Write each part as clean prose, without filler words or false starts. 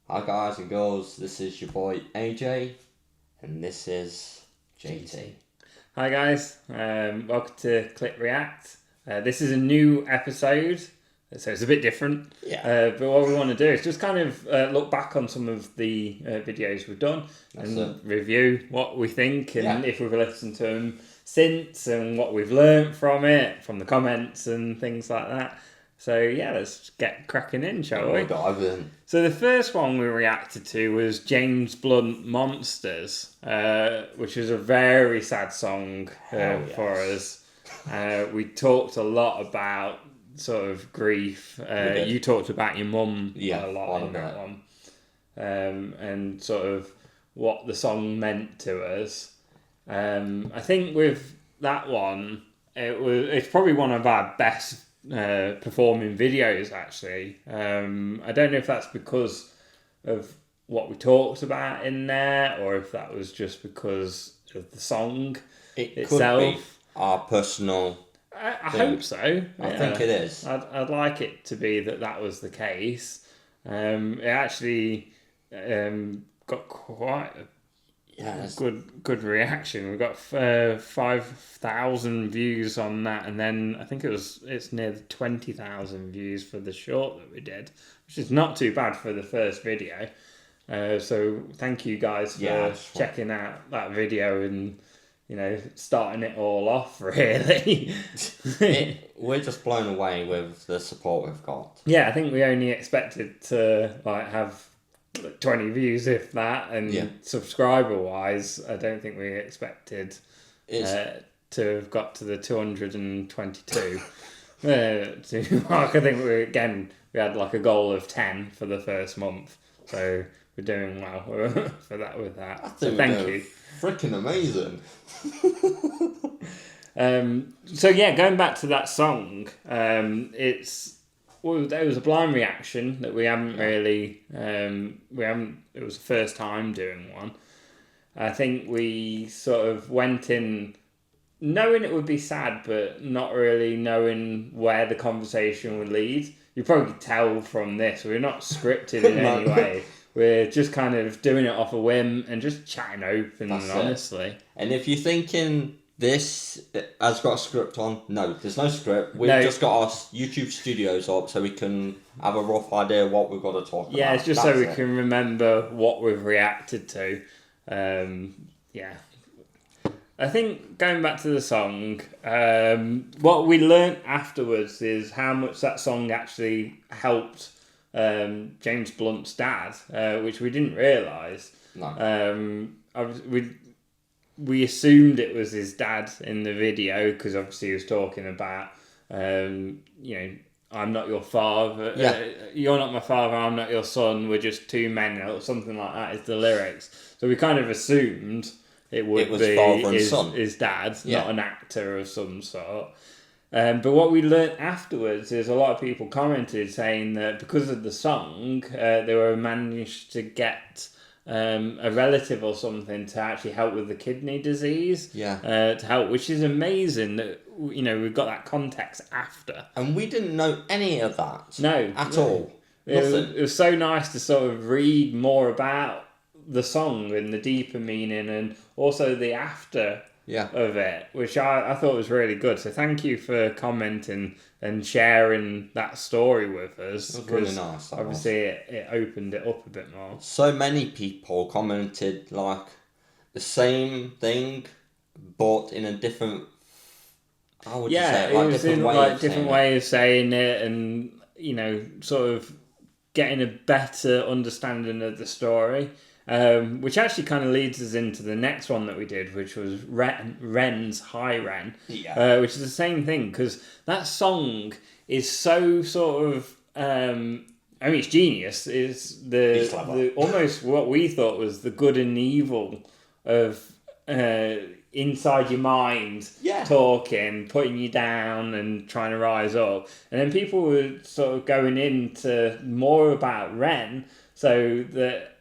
Hi guys and girls, this is your boy AJ, and this is JT. Hi guys, welcome to Clip React. This is a new episode, so it's a bit different. Yeah. But what we want to do is just kind of look back on some of the videos we've done and review what we think and if we've listened to them since and what we've learnt from it, from the comments and things like that. So yeah, let's get cracking in, shall we? Dive in. So the first one we reacted to was James Blunt Monsters, which is a very sad song for us. We talked a lot about sort of grief. You talked about your mum a lot in that one. And sort of what the song meant to us. I think with that one, it's probably one of our best performing videos actually. I don't know if that's because of what we talked about in there or if that was just because of the song itself. Could be our personal I hope so. I think it is. I'd like it to be that was the case. It actually got quite a good reaction. We got 5,000 views on that, and then I think it's near 20,000 views for the short that we did, which is not too bad for the first video. So thank you guys for checking out that video and starting it all off. Really, we're just blown away with the support we've got. Yeah, I think we only expected to have 20 views, if that, and subscriber wise, I don't think we expected to have got to the 222 mark. I think we had like a goal of 10 for the first month, so we're doing well for that with that. I think thank you. Freaking amazing. So yeah, going back to that song, it was a blind reaction that we haven't really, it was the first time doing one. I think we sort of went in knowing it would be sad, but not really knowing where the conversation would lead. You probably could tell from this, we're not scripted in any way. We're just kind of doing it off a whim and just chatting open and honestly. And if you're thinking this has got a script on, no, there's no script. We've just got our YouTube studios up so we can have a rough idea what we've got to talk about. Yeah, it's just so we can remember what we've reacted to. I think going back to the song, what we learnt afterwards is how much that song actually helped James Blunt's dad, which we didn't realise. No. We assumed it was his dad in the video because obviously he was talking about, I'm not your father. You're not my father. I'm not your son. We're just two men, or something like that is the lyrics. So we kind of assumed it was be his dad, not an actor of some sort. But what we learnt afterwards is a lot of people commented saying that because of the song, they were managed to get a relative or something to actually help with the kidney disease. To help, which is amazing that we've got that context after. And we didn't know any of that. No, at all. It was so nice to sort of read more about the song and the deeper meaning, and also the after of it, which I thought was really good. So thank you for commenting and sharing that story with us. It was really nice. Obviously, it opened it up a bit more. So many people commented like the same thing, but in a different. How would you say it? It was in different way of saying it, and sort of getting a better understanding of the story. Which actually kind of leads us into the next one that we did, which was Ren's High Ren, which is the same thing, because that song is so sort of, it's genius. It's the almost what we thought was the good and evil of inside your mind, talking, putting you down and trying to rise up. And then people were sort of going into more about Ren, so that,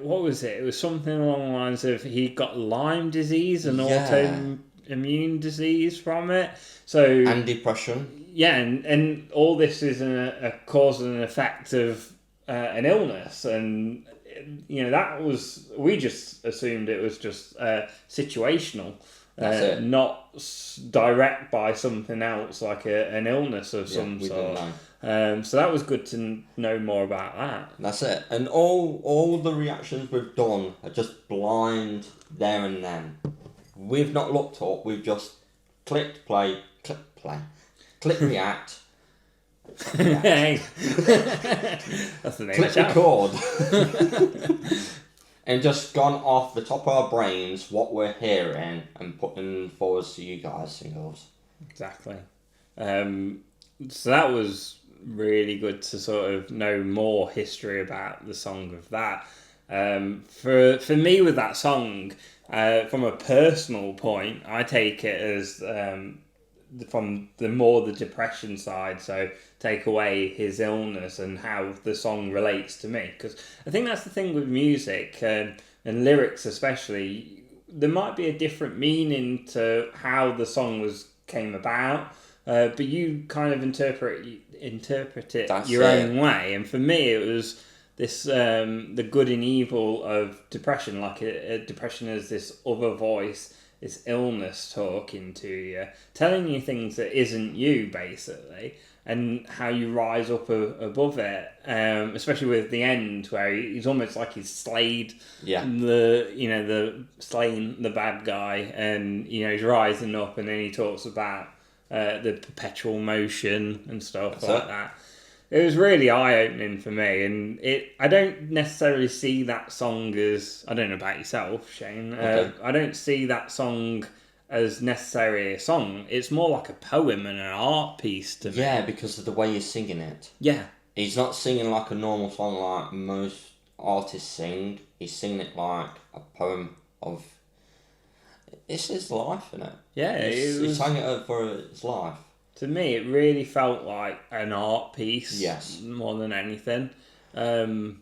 what was it? It was something along the lines of he got Lyme disease and autoimmune disease from it. And depression. Yeah, and all this is a cause and effect of an illness, and that was, we just assumed it was just situational, not direct by something else like an illness of some sort. So that was good to know more about that. That's it. And all the reactions we've done are just blind there and then. We've not looked up. We've just clicked play, click react. Hey. That's the name. Click record. And just gone off the top of our brains what we're hearing and putting forward to you guys and girls. Exactly. So that was really good to sort of know more history about the song of that. For me with that song, from a personal point, I take it as from the depression side, so take away his illness and how the song relates to me, because I think that's the thing with music and lyrics especially, there might be a different meaning to how the song came about, but you kind of interpret it your own way, and for me it was this the good and evil of depression, like depression as this other voice, this illness talking to you, telling you things that isn't you, basically, and how you rise up above it. Especially with the end, where he's almost like he's slayed the slaying the bad guy, and he's rising up, and then he talks about the perpetual motion and stuff that. It was really eye-opening for me, and I don't necessarily see that song as, I don't know about yourself, Shane, I don't see that song as necessarily a song. It's more like a poem and an art piece to me. Yeah, because of the way you're singing it. Yeah. He's not singing like a normal song like most artists sing. He's singing it like a poem of... It's his life, isn't it? Yeah. He's sang it for his life. To me, it really felt like an art piece. Yes. More than anything. Sorry.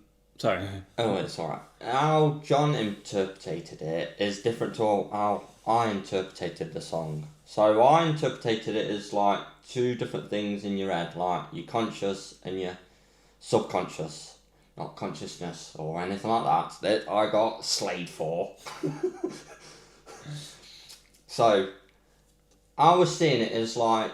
Oh, it's alright. How John interpreted it is different to how I interpreted the song. So I interpreted it as like two different things in your head, like your conscious and your subconscious. Not consciousness or anything like that I got slayed for. So, I was seeing it as like,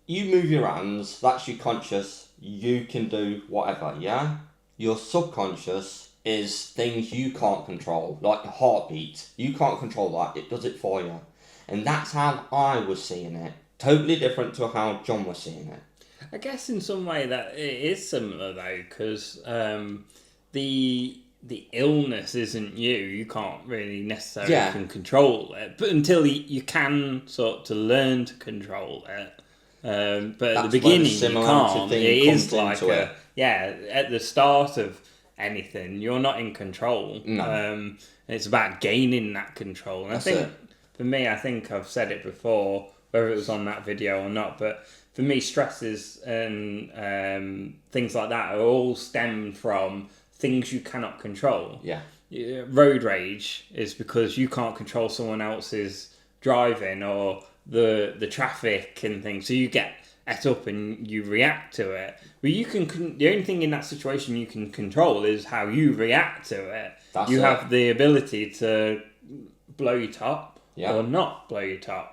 you move your hands, that's your conscious, you can do whatever, yeah? Your subconscious is things you can't control, like your heartbeat. You can't control that, it does it for you. And that's how I was seeing it. Totally different to how John was seeing it. I guess in some way that it is similar though, because the illness isn't you. You can't really necessarily can control it, but until you can sort of learn to control it. But at the beginning you can't. It is like at the start of anything, you're not in control. No. It's about gaining that control. And for me, I think I've said it before, whether it was on that video or not, but for me, stresses and things like that are all stemmed from things you cannot control. Yeah. Road rage is because you can't control someone else's driving or the traffic and things, so you get et up and you react to it. But you can the only thing in that situation you can control is how you react to it. You have the ability to blow your top or not blow your top.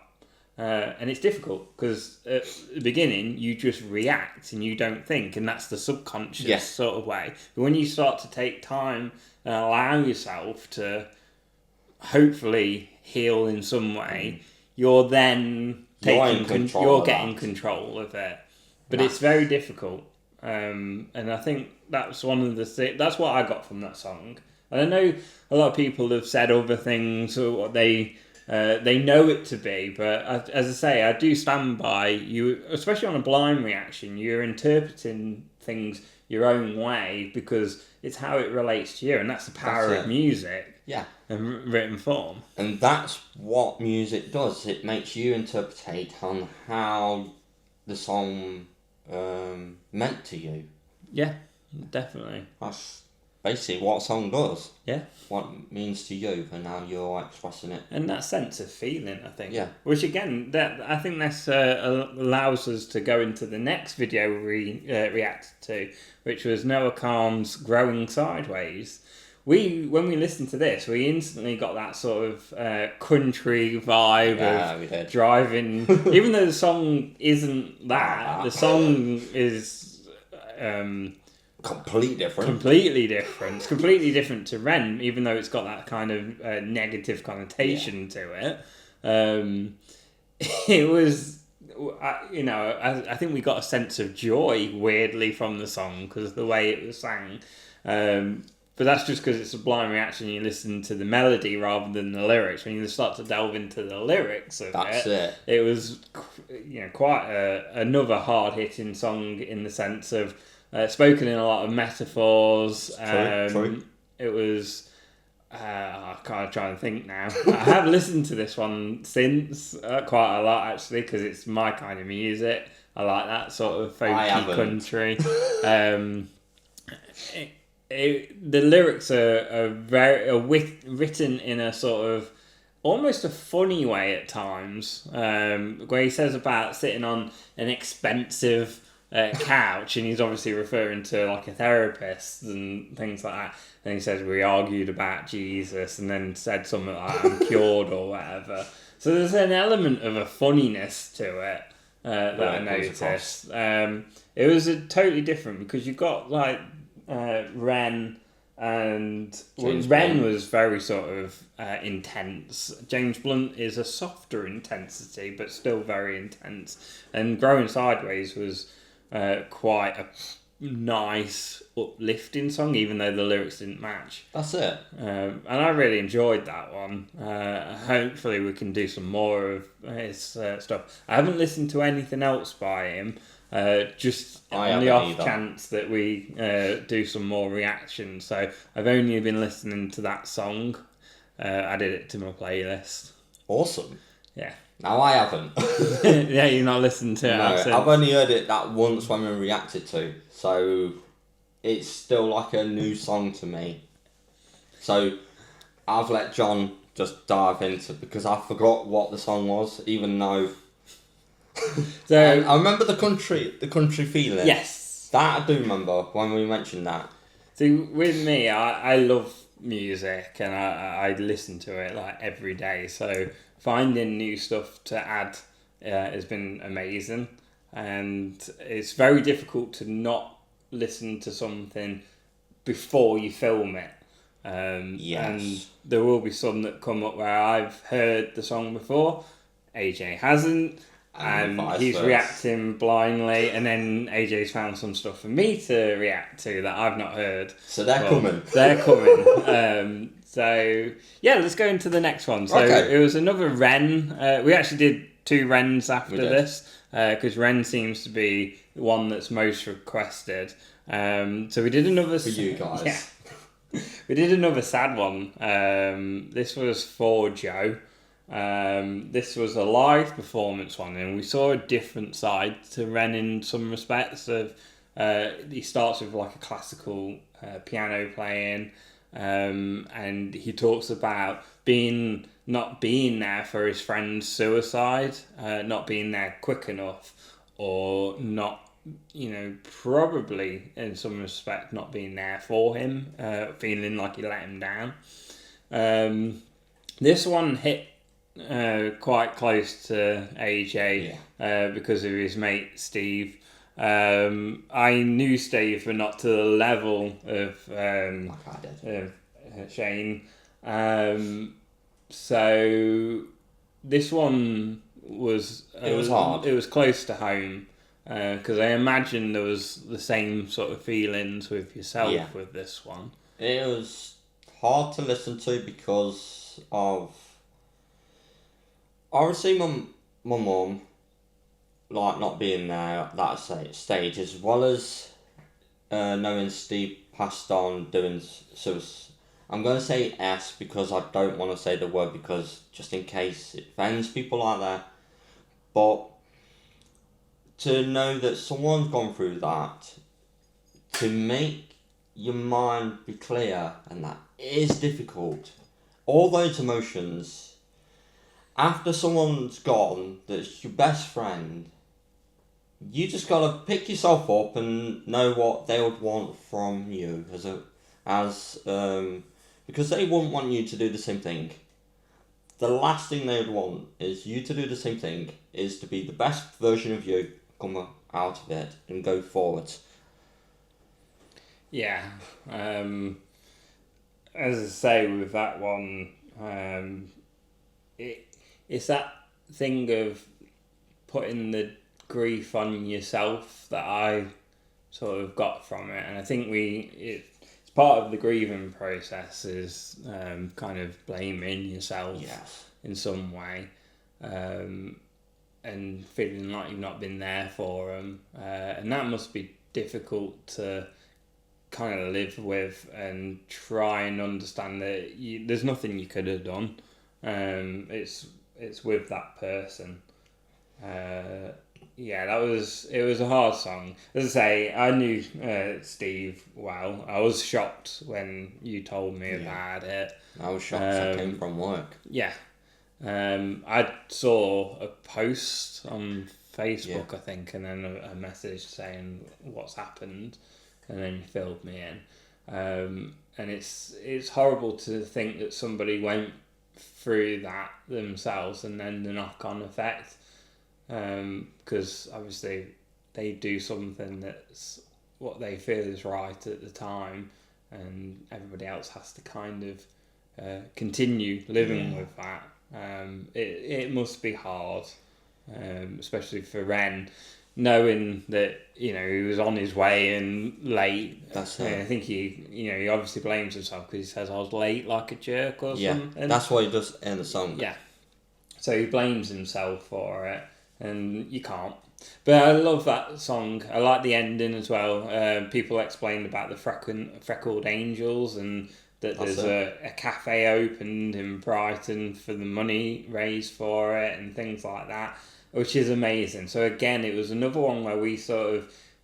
And it's difficult because at the beginning you just react and you don't think, and that's the subconscious sort of way. But when you start to take time and allow yourself to hopefully heal in some way, you're then getting control of it. But it's very difficult, and I think that's one of the things. That's what I got from that song. And I know a lot of people have said other things or what they know it to be, but as I say, I do stand by you, especially on a blind reaction. You're interpreting things your own way because it's how it relates to you, and that's the power of music. Yeah. And written form. And that's what music does. It makes you interpret on how the song meant to you. Yeah, definitely. basically what a song does. Yeah. What it means to you, and how you're expressing it. And that sense of feeling, I think. Yeah. Which again, I think this allows us to go into the next video we reacted to, which was Noah Kahan's "Growing Sideways." When we listened to this, we instantly got that sort of country vibe We of did. driving. Even though the song isn't that, the song is. Completely different. It's completely different to Ren, even though it's got that kind of negative connotation to it. It was, I think we got a sense of joy, weirdly, from the song because of the way it was sang. But that's just because it's a blind reaction. You listen to the melody rather than the lyrics. When you start to delve into the lyrics of it was, quite another hard-hitting song in the sense of spoken in a lot of metaphors. True. It was. I can't try and think now. I have listened to this one since quite a lot actually because it's my kind of music. I like that sort of folky country. The lyrics are written in a sort of almost a funny way at times, where he says about sitting on an expensive couch, and he's obviously referring to like a therapist and things like that. And he says we argued about Jesus, and then said something like I'm cured or whatever. So there's an element of a funniness to it that I noticed. It was totally different because you've got like Ren. And Ren was very sort of intense. James Blunt is a softer intensity, but still very intense. And Growing Sideways was quite a nice, uplifting song, even though the lyrics didn't match. That's it. And I really enjoyed that one. Hopefully we can do some more of his stuff. I haven't listened to anything else by him. Just on the off chance that we do some more reactions. So I've only been listening to that song. Added it to my playlist. Awesome. Yeah. No, I haven't. Yeah, you've not listened to it. No, I've only heard it that once when we reacted to. So it's still like a new song to me. So I've let John just dive into it because I forgot what the song was, even though... So I remember the country feeling. Yes, that I do remember when we mentioned that. See, with me, I love music and I listen to it like every day. So finding new stuff to add has been amazing, and it's very difficult to not listen to something before you film it. Yes. And there will be some that come up where I've heard the song before, AJ hasn't. And he's reacting blindly, and then AJ's found some stuff for me to react to that I've not heard. So they're coming. They're coming. So yeah, let's go into the next one. So It was another Ren. We actually did 2 Rens after this because Ren seems to be the one that's most requested. So we did another for you guys. Yeah, we did another sad one. This was for Joe. This was a live performance one, and we saw a different side to Ren in some respects. Of he starts with like a classical piano playing, and he talks about not being there for his friend's suicide, not being there quick enough, or not, probably in some respect not being there for him, feeling like he let him down. This one hit quite close to AJ because of his mate Steve. I knew Steve, but not to the level of Shane. So this one was hard. It was close to home because I imagine there was the same sort of feelings with yourself with this one. It was hard to listen to because of... I see my mum like not being there at that stage, as well as knowing Steve passed on doing suicide. I'm going to say S because I don't want to say the word because just in case it offends people out there. But to know that someone's gone through that, to make your mind be clear, and that is difficult. All those emotions, after someone's gone that's your best friend, you just gotta pick yourself up and know what they would want from you because they wouldn't want you to do the same thing. The last thing they would want is you to do the same thing, is to be the best version of you, come out of it and go forward. Yeah. As I say with that one, it's that thing of putting the grief on yourself that I sort of got from it, and I think it's part of the grieving process is kind of blaming yourself in some way, and feeling like you've not been there for them, and that must be difficult to kind of live with and try and understand that there's nothing you could have done. It's with that person. It was a hard song. As I say, I knew Steve well. I was shocked when you told me about it. I was shocked I came from work. Yeah. I saw a post on Facebook, I think, and then a message saying what's happened, and then you filled me in. And it's horrible to think that somebody went through that themselves and then the knock-on effect, because obviously they do something that's what they feel is right at the time, and everybody else has to kind of continue living with that. It must be hard, especially for Ren, knowing that he was on his way and late. That's it. I think he obviously blames himself because he says I was late like a jerk or something. That's what he does in the song. Yeah, so he blames himself for it, and you can't. But I love that song. I like the ending as well. People explained about the freckled angels, and that there's a cafe opened in Brighton for the money raised for it and things like that, which is amazing. So again, it was another one where we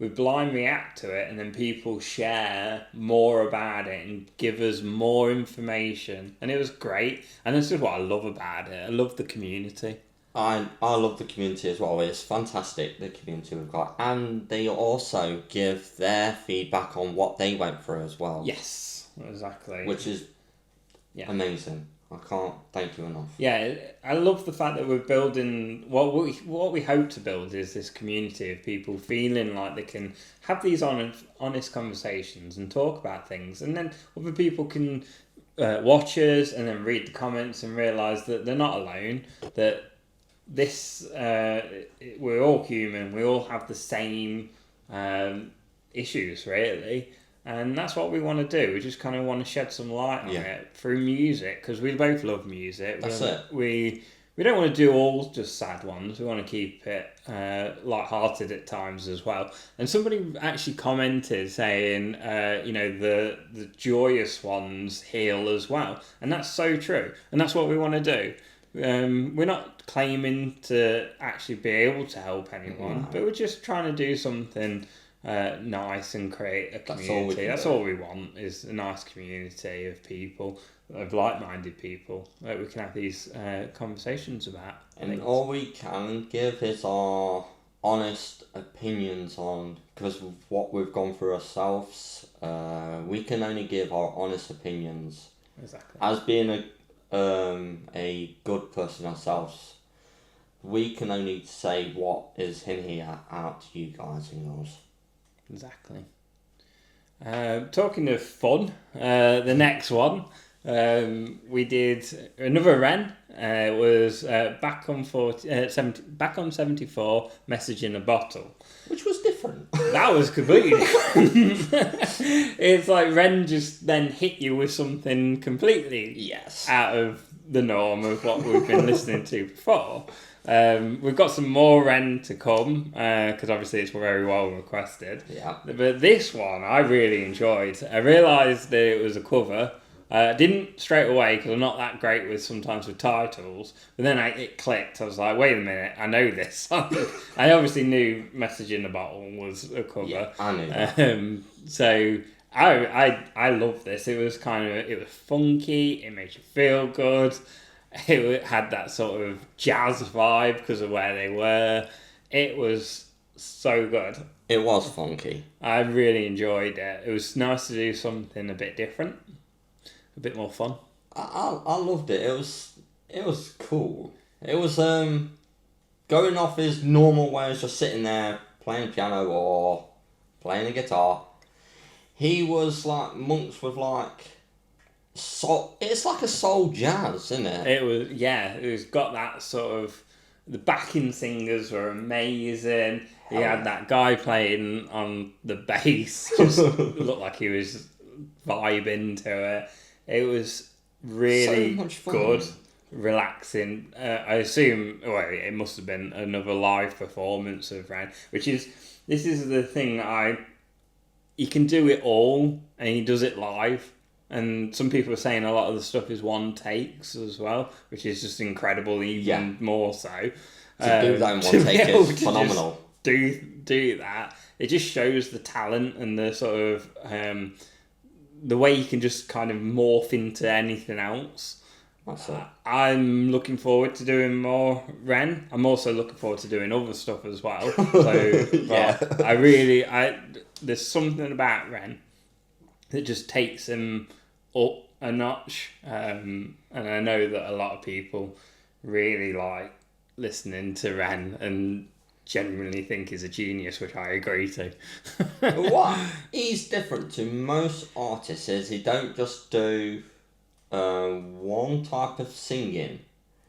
blind react to it, and then people share more about it and give us more information, and it was great. And this is what I love about it. I love the community. I love the community as well. It's fantastic, the community we've got, and they also give their feedback on what they went through as well. Yes, exactly. Which is amazing. I can't thank you enough. Yeah, I love the fact that we're building what we hope to build is this community of people feeling like they can have these honest conversations and talk about things, and then other people can watch us and then read the comments and realise that they're not alone. That we're all human. We all have the same issues, really. And that's what we want to do. We just kind of want to shed some light on it through music, because we both love music. That's it. We don't want to do all just sad ones. We want to keep it light-hearted at times as well. And somebody actually commented saying, the joyous ones heal as well. And that's so true. And that's what we want to do. We're not claiming to actually be able to help anyone, but we're just trying to do something nice and create a community. That's all we want, is a nice community of people, of like-minded people that we can have these conversations about. And all we can give is our honest opinions on, because of what we've gone through ourselves. We can only give our honest opinions. Exactly. As being a good person ourselves, we can only say what is in here out to you guys and yours. Exactly. Talking of fun, the next one, we did another Ren. It was back on 74, message in a bottle, which was different. That was completely different. It's like Ren just then hit you with something completely out of the norm of what we've been listening to before. We've got some more Ren to come, because obviously it's very well requested. Yeah. But this one I really enjoyed. I realised that it was a cover. Didn't straight away, because I'm not that great with titles. But then it clicked. I was like, wait a minute, I know this song. I obviously knew Message in a Bottle was a cover. Yeah, I knew that. So I love this. It was funky. It made you feel good. It had that sort of jazz vibe because of where they were. It was so good. It was funky. I really enjoyed it. It was nice to do something a bit different, a bit more fun. I loved it. It was cool. It was going off his normal ways, just sitting there playing piano or playing a guitar. He was like Monks with like soul. It's like a soul jazz, isn't it? It was got that sort of. The backing singers were amazing. He had that guy playing on the bass, just looked like he was vibing to it. It was really so much fun. good, relaxing. I assume, it must have been another live performance of Ren, this is the thing he can do it all, and he does it live. And some people are saying a lot of the stuff is one takes as well, which is just incredible, even more so. To do that in one take is phenomenal. Do that. It just shows the talent and the sort of the way you can just kind of morph into anything else. That's it. I'm looking forward to doing more Ren. I'm also looking forward to doing other stuff as well. So yeah. There's something about Ren that just takes him up a notch, and I know that a lot of people really like listening to Ren and genuinely think he's a genius, which I agree to. What he's different to most artists is he don't just do one type of singing.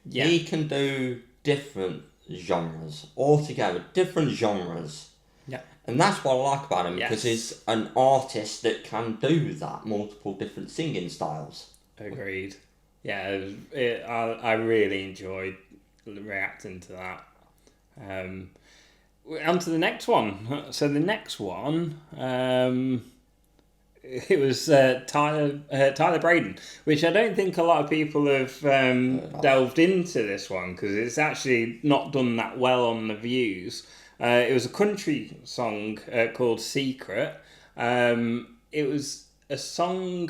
Yeah. He can do different genres altogether, different genres. Yeah. And that's what I like about him, Yes. because he's an artist that can do that, multiple different singing styles. Agreed. Yeah, I really enjoyed reacting to that. On to the next one. So the next one, it was Tyler Braden, which I don't think a lot of people have delved into this one, because it's actually not done that well on the views. It was a country song called Secret. It was a song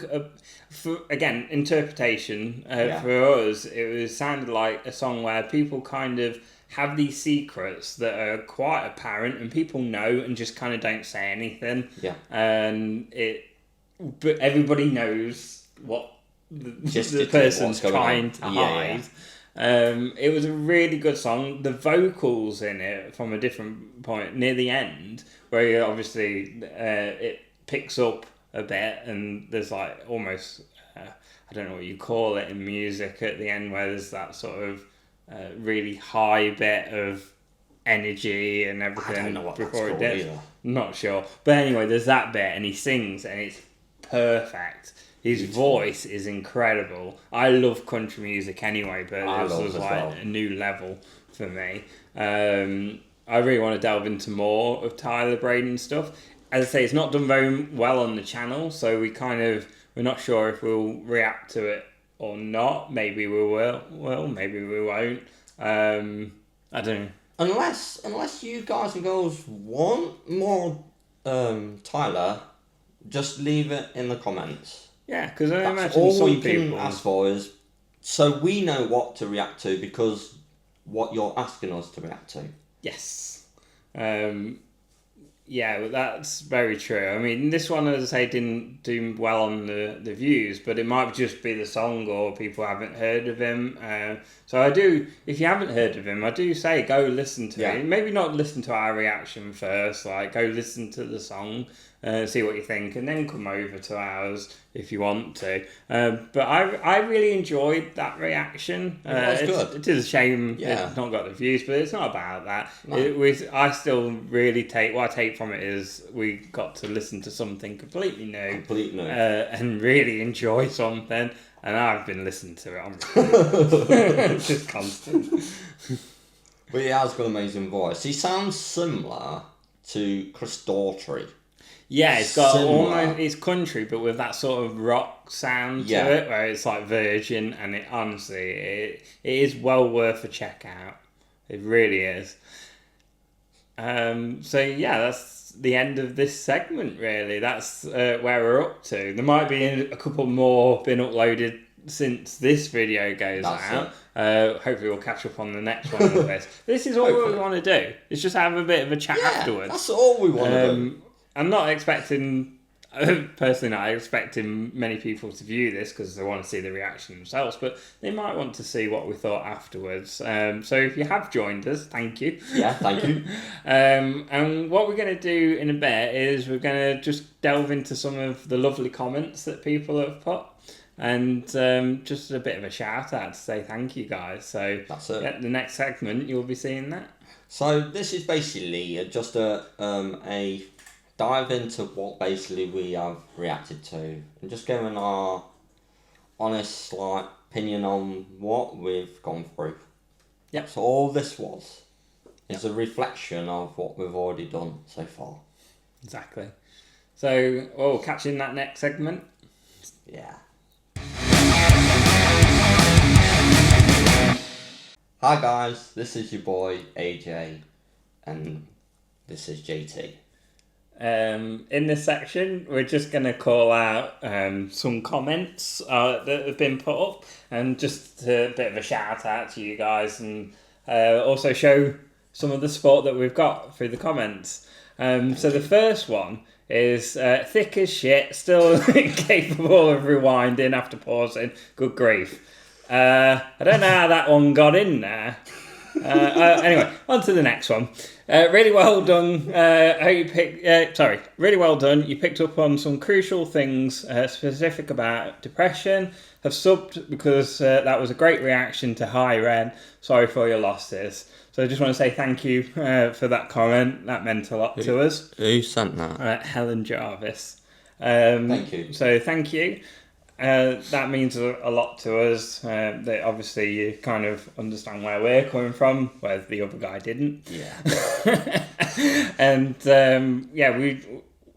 for, again, interpretation. For us, it sounded like a song where people kind of have these secrets that are quite apparent and people know and just kind of don't say anything. Yeah. But everybody knows what the person's trying to hide. It was a really good song. The vocals in it, from a different point near the end, where obviously it picks up a bit, and there's like almost I don't know what you call it in music at the end, where there's that sort of really high bit of energy and everything. I don't know what before that's it called did. either. Not sure, but anyway, there's that bit, and he sings, and it's perfect. His voice is incredible. I love country music anyway, but this was like a new level for me. I really want to delve into more of Tyler Braden stuff. As I say, it's not done very well on the channel, so we're not sure if we'll react to it or not. Maybe we will. Well, maybe we won't. I don't know. Unless you guys and girls want more Tyler, just leave it in the comments. Yeah, because I That's imagine all some we can people ask for is so we know what to react to, because what you're asking us to react to. Yes. Yeah, well, that's very true. I mean, this one, as I say, didn't do well on the views, but it might just be the song, or people haven't heard of him. So if you haven't heard of him, I do say go listen to it. Maybe not listen to our reaction first, like go listen to the song, see what you think, and then come over to ours if you want to. But I really enjoyed that reaction. It was good. It is a shame it's not got the views, but it's not about that. No. I still really what I take from it is we got to listen to something completely new. And really enjoy something. And I've been listening to it on it's just constant. But he has got an amazing voice. He sounds similar to Chris Daughtry. Yeah, it's got almost, it's country, but with that sort of rock sound to it, where it's like Virgin, and it honestly, it is well worth a check out. It really is. So yeah, that's the end of this segment. Really, that's where we're up to. There might be a couple more been uploaded since this video goes out. Hopefully, we'll catch up on the next one of this. This is all we want to do. It's just have a bit of a chat afterwards. That's all we want to do. I'm not expecting. Personally, not expecting many people to view this because they want to see the reaction themselves, but they might want to see what we thought afterwards. So if you have joined us, thank you. Yeah, thank you. And what we're going to do in a bit is we're going to just delve into some of the lovely comments that people have put, and just a bit of a shout out to say thank you guys. So that's it. Yeah, the next segment you'll be seeing that. So this is basically just a dive into what basically we have reacted to and just giving our honest opinion on what we've gone through. Yep. So all this is a reflection of what we've already done so far. Exactly. So we'll catch you in that next segment. Yeah. Hi guys, this is your boy AJ and this is JT. In this section, we're just going to call out some comments that have been put up and just a bit of a shout out to you guys and also show some of the support that we've got through the comments. So the first one is thick as shit, still incapable of rewinding after pausing. Good grief. I don't know how that one got in there. Anyway, on to the next one. Really well done. Really well done. You picked up on some crucial things specific about depression. Have subbed because that was a great reaction to Hi Ren. Sorry for your losses. So I just want to say thank you for that comment. That meant a lot to us. Who sent that? Helen Jarvis. Thank you. So thank you. That means a lot to us. That obviously you kind of understand where we're coming from, whereas the other guy didn't. Yeah. And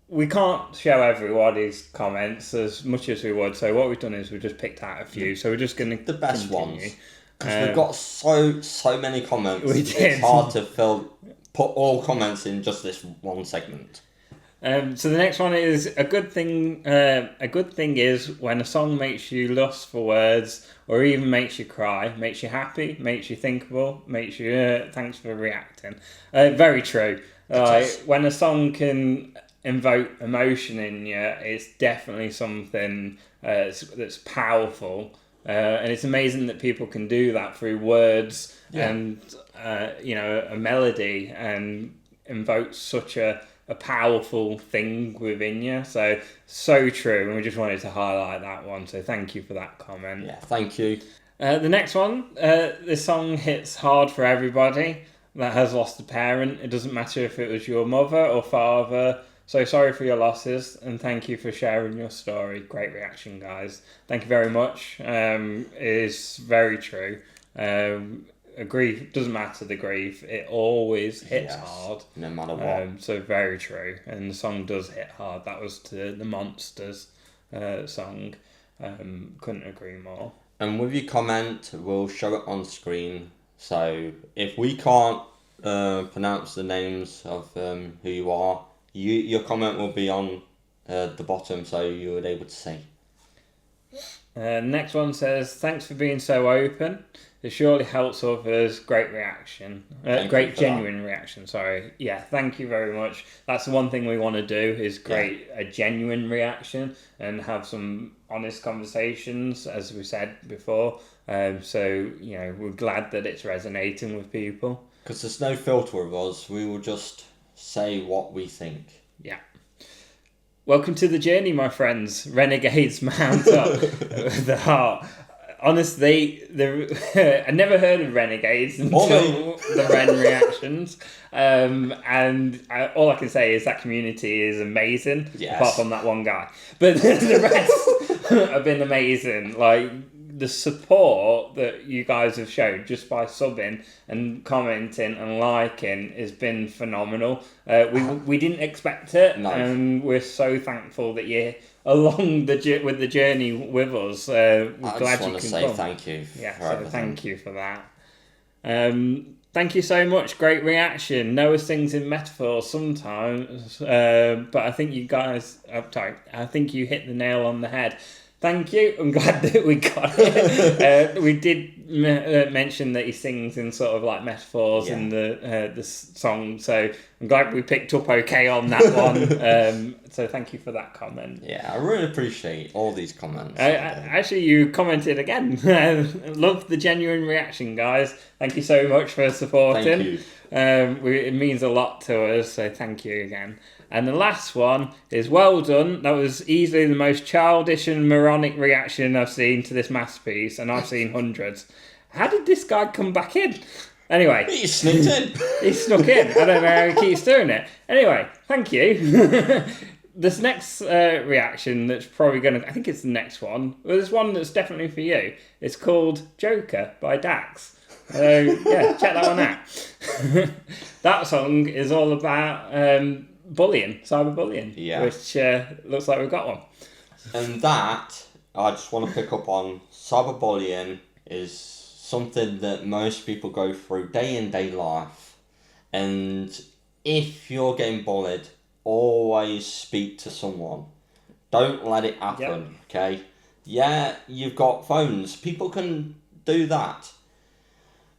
we can't show everybody's comments as much as we would. So what we've done is we've just picked out a few. So we're just going to the best continue. ones because we've got so many comments. We did. It's hard to put all comments in just this one segment. So the next one is a good thing. A good thing is when a song makes you lust for words, or even makes you cry, makes you happy, makes you thinkable, makes you thanks for reacting. Very true. When a song can invoke emotion in you, it's definitely something that's powerful, and it's amazing that people can do that through words and a melody and invoke such a powerful thing within you. So true, and we just wanted to highlight that one. So thank you for that comment. Yeah, thank you. The next one, this song hits hard for everybody that has lost a parent. It doesn't matter if it was your mother or father. So sorry for your losses, and thank you for sharing your story. Great reaction, guys. Thank you very much. It is very true. A grief doesn't matter the grief, it always hits hard no matter what. So very true, and the song does hit hard. That was to the Monsters song. Couldn't agree more. And with your comment, we'll show it on screen. So if we can't pronounce the names of who you are, your comment will be on the bottom, so you would able to see. Next one says, thanks for being so open. It surely helps others. Great reaction. Great genuine reaction, sorry. Yeah, thank you very much. That's the one thing we want to do is create a genuine reaction and have some honest conversations, as we said before. So, we're glad that it's resonating with people. Because there's no filter of us. We will just say what we think. Yeah. Welcome to the journey, my friends. Renegades mount up the heart. Honestly, I never heard of Renegades until the Ren reactions. And all I can say is that community is amazing, apart from that one guy. But the rest have been amazing. Like, the support that you guys have shown just by subbing and commenting and liking has been phenomenal. We didn't expect it, and we're so thankful that you're along with the journey with us. We're glad you can come. I just want to say thank you. Yeah, so thank you for that. Thank you so much. Great reaction. Noah sings in metaphors sometimes, but I think you guys, I think you hit the nail on the head. Thank you. I'm glad that we got it. We did mention that he sings in sort of like metaphors in the song, so I'm glad we picked up okay on that one. So thank you for that comment. Yeah, I really appreciate all these comments. Actually, you commented again. Love the genuine reaction, guys. Thank you so much for supporting. Thank you. It means a lot to us, so thank you again. And the last one is well done. That was easily the most childish and moronic reaction I've seen to this masterpiece, and I've seen hundreds. How did this guy come back in? Anyway. He snuck in. He snuck in. I don't know how he keeps doing it. Anyway, thank you. This next reaction that's probably going to... I think it's the next one. Well, there's one that's definitely for you. It's called Joker by Dax. Yeah, check that one out. That song is all about bullying, cyberbullying, which looks like we've got one. And that, I just want to pick up on, cyberbullying is something that most people go through day in, day life. And if you're getting bullied, always speak to someone. Don't let it happen, okay? Yeah, you've got phones. People can do that.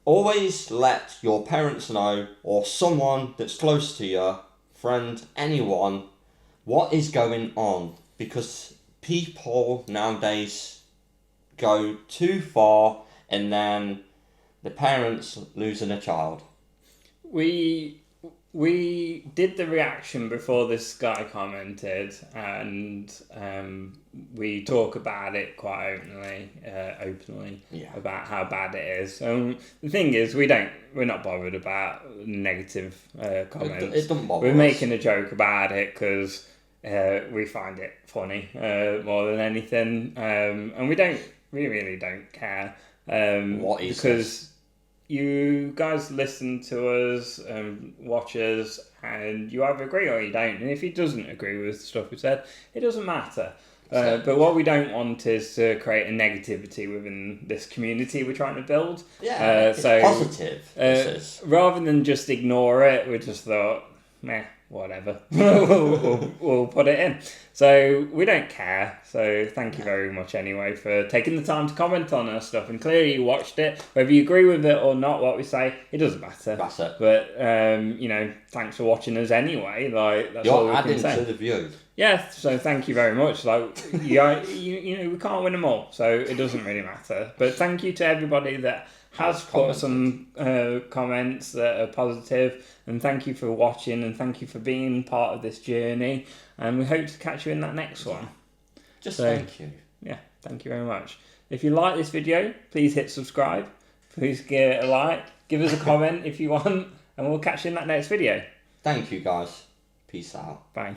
Always let your parents know, or someone that's close to you, friend, anyone, what is going on. Because people nowadays go too far and then the parents losing a child. We did the reaction before this guy commented, and we talk about it quite openly about how bad it is. The thing is, we're not bothered about negative comments. It doesn't bother We're us. making a joke about it because we find it funny more than anything, and we really don't care What is because. You guys listen to us and watch us, and you either agree or you don't. And if he doesn't agree with stuff we said, it doesn't matter. But what we don't want is to create a negativity within this community we're trying to build. Yeah, it's positive. Rather than just ignore it, we just thought, meh, whatever. we'll put it in. So we don't care. So thank you very much anyway for taking the time to comment on our stuff. And clearly you watched it. Whether you agree with it or not, what we say, it doesn't matter. That's it. But thanks for watching us anyway. That's all we can say. You're adding to the view. Yeah, so thank you very much. We can't win them all, so it doesn't really matter. But thank you to everybody that has put some comments that are positive, and thank you for watching, and thank you for being part of this journey, and we hope to catch you in that next one. Thank you. Yeah, thank you very much. If you like this video, please hit subscribe, please give it a like, give us a comment if you want, and we'll catch you in that next video. Thank you guys. Peace out. Bye.